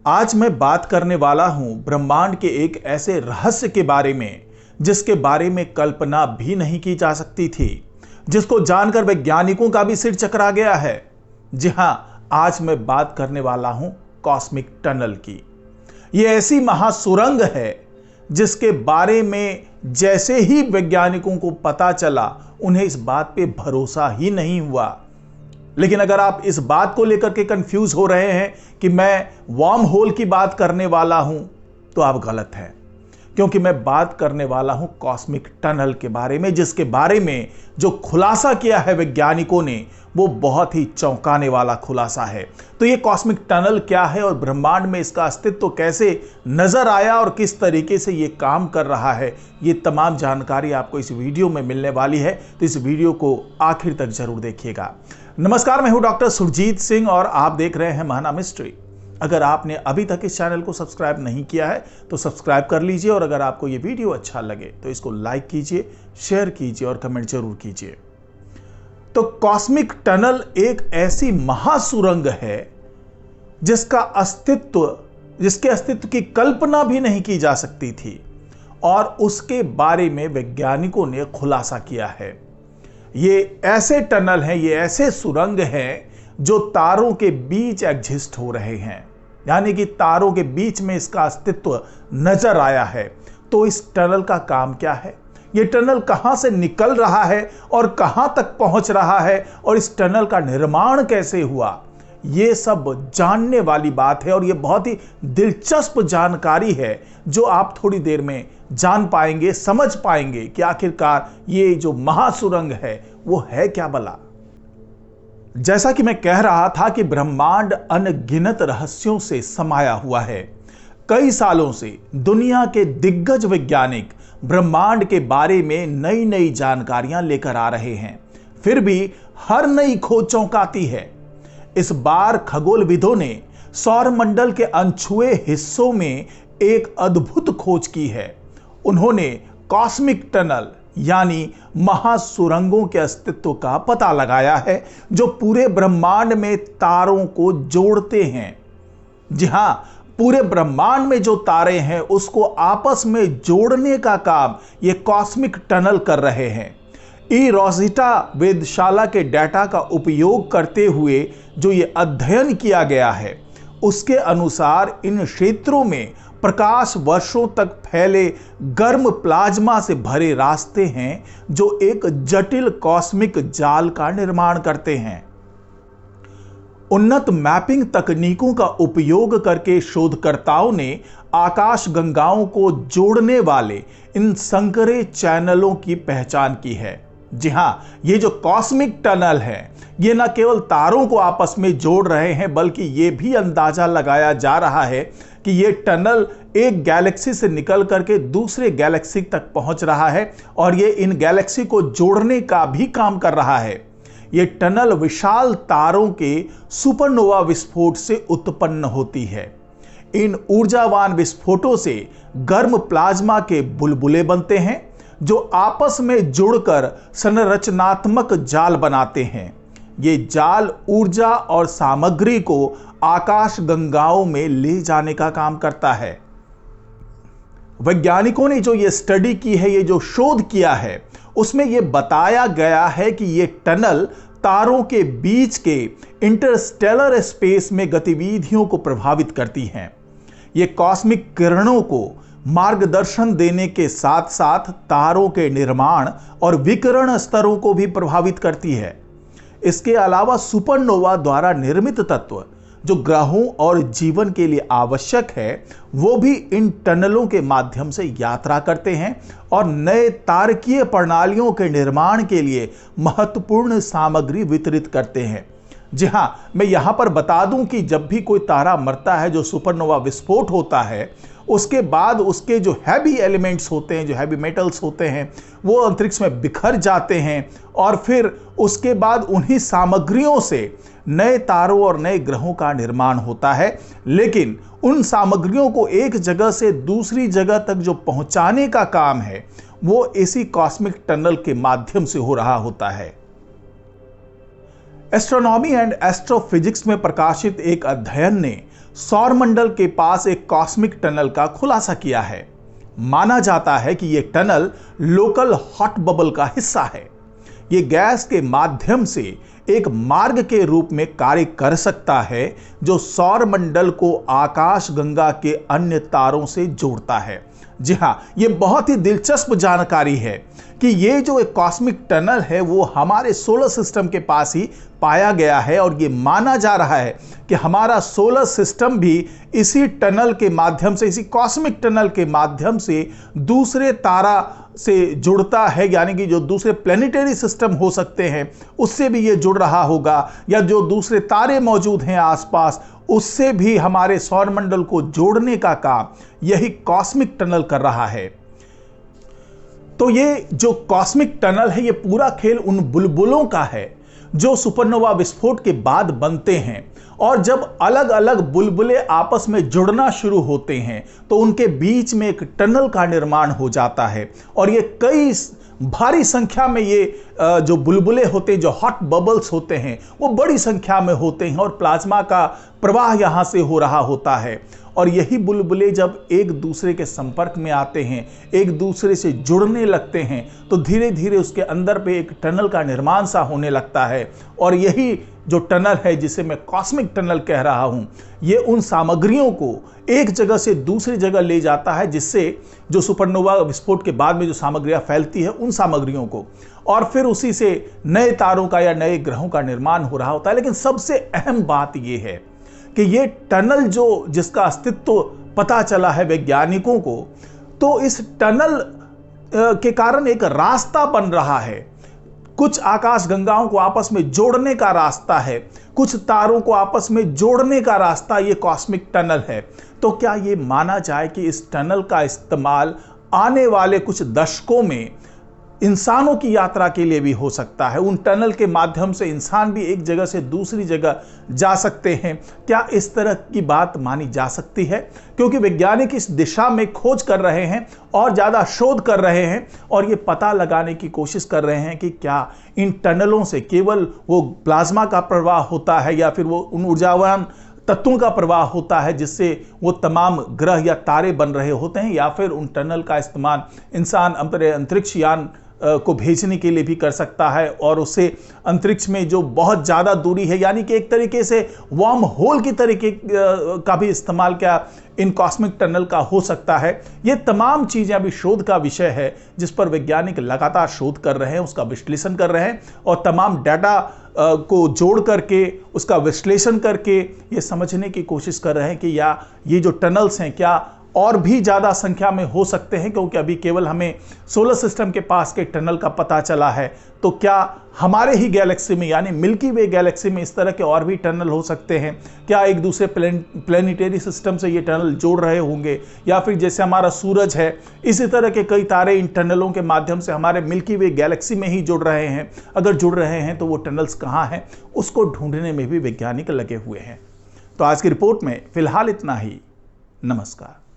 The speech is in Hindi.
आज मैं बात करने वाला हूं ब्रह्मांड के एक ऐसे रहस्य के बारे में जिसके बारे में कल्पना भी नहीं की जा सकती थी, जिसको जानकर वैज्ञानिकों का भी सिर चकरा गया है। जी हां, आज मैं बात करने वाला हूं कॉस्मिक टनल की। यह ऐसी महासुरंग है जिसके बारे में जैसे ही वैज्ञानिकों को पता चला, उन्हें इस बात पे भरोसा ही नहीं हुआ। लेकिन अगर आप इस बात को लेकर के कंफ्यूज हो रहे हैं कि मैं वार्म होल की बात करने वाला हूं, तो आप गलत हैं, क्योंकि मैं बात करने वाला हूं कॉस्मिक टनल के बारे में, जिसके बारे में जो खुलासा किया है वैज्ञानिकों ने, वो बहुत ही चौंकाने वाला खुलासा है। तो ये कॉस्मिक टनल क्या है और ब्रह्मांड में इसका अस्तित्व कैसे नजर आया और किस तरीके से ये काम कर रहा है, ये तमाम जानकारी आपको इस वीडियो में मिलने वाली है। तो इस वीडियो को आखिर तक जरूर देखिएगा। नमस्कार, मैं हूं डॉक्टर सुरजीत सिंह और आप देख रहे हैं महाना मिस्ट्री। अगर आपने अभी तक इस चैनल को सब्सक्राइब नहीं किया है तो सब्सक्राइब कर लीजिए, और अगर आपको ये वीडियो अच्छा लगे तो इसको लाइक कीजिए, शेयर कीजिए और कमेंट जरूर कीजिए। तो कॉस्मिक टनल एक ऐसी महासुरंग है जिसके अस्तित्व की कल्पना भी नहीं की जा सकती थी, और उसके बारे में वैज्ञानिकों ने खुलासा किया है। ये ऐसे टनल हैं, ये ऐसे सुरंग हैं जो तारों के बीच एग्जिस्ट हो रहे हैं, यानी कि तारों के बीच में इसका अस्तित्व नजर आया है। तो इस टनल का काम क्या है, ये टनल कहां से निकल रहा है और कहां तक पहुंच रहा है, और इस टनल का निर्माण कैसे हुआ, ये सब जानने वाली बात है। और ये बहुत ही दिलचस्प जानकारी है जो आप थोड़ी देर में जान पाएंगे, समझ पाएंगे कि आखिरकार ये जो महासुरंग है वो है क्या भला। जैसा कि मैं कह रहा था कि ब्रह्मांड अनगिनत रहस्यों से समाया हुआ है। कई सालों से दुनिया के दिग्गज वैज्ञानिक ब्रह्मांड के बारे में नई नई जानकारियां लेकर आ रहे हैं, फिर भी हर नई खोज चौंकाती है। इस बार खगोलविदों ने सौरमंडल के अनछुए हिस्सों में एक अद्भुत खोज की है। उन्होंने कॉस्मिक टनल यानी महासुरंगों के अस्तित्व का पता लगाया है, जो पूरे ब्रह्मांड में तारों को जोड़ते हैं। जी हां, पूरे ब्रह्मांड में जो तारे हैं उसको आपस में जोड़ने का काम ये कॉस्मिक टनल कर रहे हैं। रोज़िटा वेधशाला के डेटा का उपयोग करते हुए जो ये अध्ययन किया गया है, उसके अनुसार इन क्षेत्रों में प्रकाश वर्षों तक फैले गर्म प्लाज्मा से भरे रास्ते हैं, जो एक जटिल कॉस्मिक जाल का निर्माण करते हैं। उन्नत मैपिंग तकनीकों का उपयोग करके शोधकर्ताओं ने आकाश गंगाओं को जोड़ने वाले इन संकरे चैनलों की पहचान की है। जी हां, ये जो कॉस्मिक टनल है, ये न केवल तारों को आपस में जोड़ रहे हैं, बल्कि ये भी अंदाजा लगाया जा रहा है कि ये टनल एक गैलेक्सी से निकल करके दूसरे गैलेक्सी तक पहुंच रहा है, और ये इन गैलेक्सी को जोड़ने का भी काम कर रहा है। ये टनल विशाल तारों के सुपरनोवा विस्फोट से उत्पन्न होती है। इन ऊर्जावान विस्फोटों से गर्म प्लाज्मा के बुलबुले बनते हैं, जो आपस में जुड़कर संरचनात्मक जाल बनाते हैं। ये जाल ऊर्जा और सामग्री को आकाश गंगाओं में ले जाने का काम करता है। वैज्ञानिकों ने जो ये स्टडी की है, ये जो शोध किया है, उसमें ये बताया गया है कि ये टनल तारों के बीच के इंटरस्टेलर स्पेस में गतिविधियों को प्रभावित करती हैं। ये कॉस्मिक किरणों को मार्गदर्शन देने के साथ साथ तारों के निर्माण और विकिरण स्तरों को भी प्रभावित करती है। इसके अलावा सुपरनोवा द्वारा निर्मित तत्व जो ग्रहों और जीवन के लिए आवश्यक है, वो भी इन टनलों के माध्यम से यात्रा करते हैं और नए तारकीय प्रणालियों के निर्माण के लिए महत्वपूर्ण सामग्री वितरित करते हैं। जी हां, मैं यहां पर बता दूं कि जब भी कोई तारा मरता है, जो सुपरनोवा विस्फोट होता है, उसके बाद उसके जो हैवी एलिमेंट्स होते हैं, जो हैवी मेटल्स होते हैं, वो अंतरिक्ष में बिखर जाते हैं, और फिर उसके बाद उन्हीं सामग्रियों से नए तारों और नए ग्रहों का निर्माण होता है। लेकिन उन सामग्रियों को एक जगह से दूसरी जगह तक जो पहुंचाने का काम है, वो इसी कॉस्मिक टनल के माध्यम से हो रहा होता है। एस्ट्रोनॉमी एंड एस्ट्रोफिजिक्स में प्रकाशित एक अध्ययन ने सौरमंडल के पास एक कॉस्मिक टनल का खुलासा किया है। माना जाता है कि यह टनल लोकल हॉट बबल का हिस्सा है। यह गैस के माध्यम से एक मार्ग के रूप में कार्य कर सकता है जो सौरमंडल को आकाशगंगा के अन्य तारों से जोड़ता है। जी हां, यह बहुत ही दिलचस्प जानकारी है कि यह जो एक कॉस्मिक टनल है वो हमारे सोलर सिस्टम के पास ही पाया गया है और यह माना जा रहा है कि हमारा सोलर सिस्टम भी इसी टनल के माध्यम से, इसी कॉस्मिक टनल के माध्यम से दूसरे तारा से जुड़ता है, यानी कि जो दूसरे प्लेनेटरी सिस्टम हो सकते हैं उससे भी ये जुड़ रहा होगा, या जो दूसरे तारे मौजूद हैं आसपास उससे भी हमारे सौरमंडल को जोड़ने का काम यही कॉस्मिक टनल कर रहा है। तो ये जो कॉस्मिक टनल है ये पूरा खेल उन बुलबुलों का है जो सुपरनोवा विस्फोट के बाद बनते हैं, और जब अलग अलग बुलबुले आपस में जुड़ना शुरू होते हैं तो उनके बीच में एक टनल का निर्माण हो जाता है, और ये कई भारी संख्या में ये जो बुलबुले होते हैं, जो हॉट बबल्स होते हैं, वो बड़ी संख्या में होते हैं और प्लाज्मा का प्रवाह यहां से हो रहा होता है। और यही बुलबुले जब एक दूसरे के संपर्क में आते हैं, एक दूसरे से जुड़ने लगते हैं, तो धीरे धीरे उसके अंदर पे एक टनल का निर्माण सा होने लगता है। और यही जो टनल है जिसे मैं कॉस्मिक टनल कह रहा हूं, ये उन सामग्रियों को एक जगह से दूसरी जगह ले जाता है, जिससे जो सुपरनोवा विस्फोट के बाद में जो सामग्रियां फैलती है उन सामग्रियों को, और फिर उसी से नए तारों का या नए ग्रहों का निर्माण हो रहा होता है। लेकिन सबसे अहम बात यह है कि ये टनल जो जिसका अस्तित्व पता चला है वैज्ञानिकों को, तो इस टनल के कारण एक रास्ता बन रहा है। कुछ आकाशगंगाओं को आपस में जोड़ने का रास्ता है, कुछ तारों को आपस में जोड़ने का रास्ता ये कॉस्मिक टनल है। तो क्या ये माना जाए कि इस टनल का इस्तेमाल आने वाले कुछ दशकों में इंसानों की यात्रा के लिए भी हो सकता है? उन टनल के माध्यम से इंसान भी एक जगह से दूसरी जगह जा सकते हैं। क्या इस तरह की बात मानी जा सकती है? क्योंकि वैज्ञानिक इस दिशा में खोज कर रहे हैं और ज़्यादा शोध कर रहे हैं, और ये पता लगाने की कोशिश कर रहे हैं कि क्या इन टनलों से केवल वो प्लाज्मा का प्रवाह होता है, या फिर वो उन ऊर्जावान तत्वों का प्रवाह होता है जिससे वो तमाम ग्रह या तारे बन रहे होते हैं, या फिर उन टनल का इस्तेमाल इंसान अंतरिक्ष यान को भेजने के लिए भी कर सकता है, और उससे अंतरिक्ष में जो बहुत ज़्यादा दूरी है, यानी कि एक तरीके से वार्म होल की तरीके का भी इस्तेमाल क्या इन कॉस्मिक टनल का हो सकता है। ये तमाम चीज़ें अभी शोध का विषय है जिस पर वैज्ञानिक लगातार शोध कर रहे हैं, उसका विश्लेषण कर रहे हैं, और तमाम डाटा को जोड़ करके उसका विश्लेषण करके ये समझने की कोशिश कर रहे हैं कि या ये जो टनल्स हैं क्या और भी ज़्यादा संख्या में हो सकते हैं, क्योंकि अभी केवल हमें सोलर सिस्टम के पास के टनल का पता चला है। तो क्या हमारे ही गैलेक्सी में, यानी मिल्की वे गैलेक्सी में, इस तरह के और भी टनल हो सकते हैं? क्या एक दूसरे प्लेनेटरी सिस्टम से ये टनल जोड़ रहे होंगे, या फिर जैसे हमारा सूरज है इसी तरह के कई तारे इन टनलों के माध्यम से हमारे मिल्की वे गैलेक्सी में ही जुड़ रहे हैं? अगर जुड़ रहे हैं तो वो टनल्स कहाँ हैं, उसको ढूंढने में भी वैज्ञानिक लगे हुए हैं। तो आज की रिपोर्ट में फिलहाल इतना ही। नमस्कार।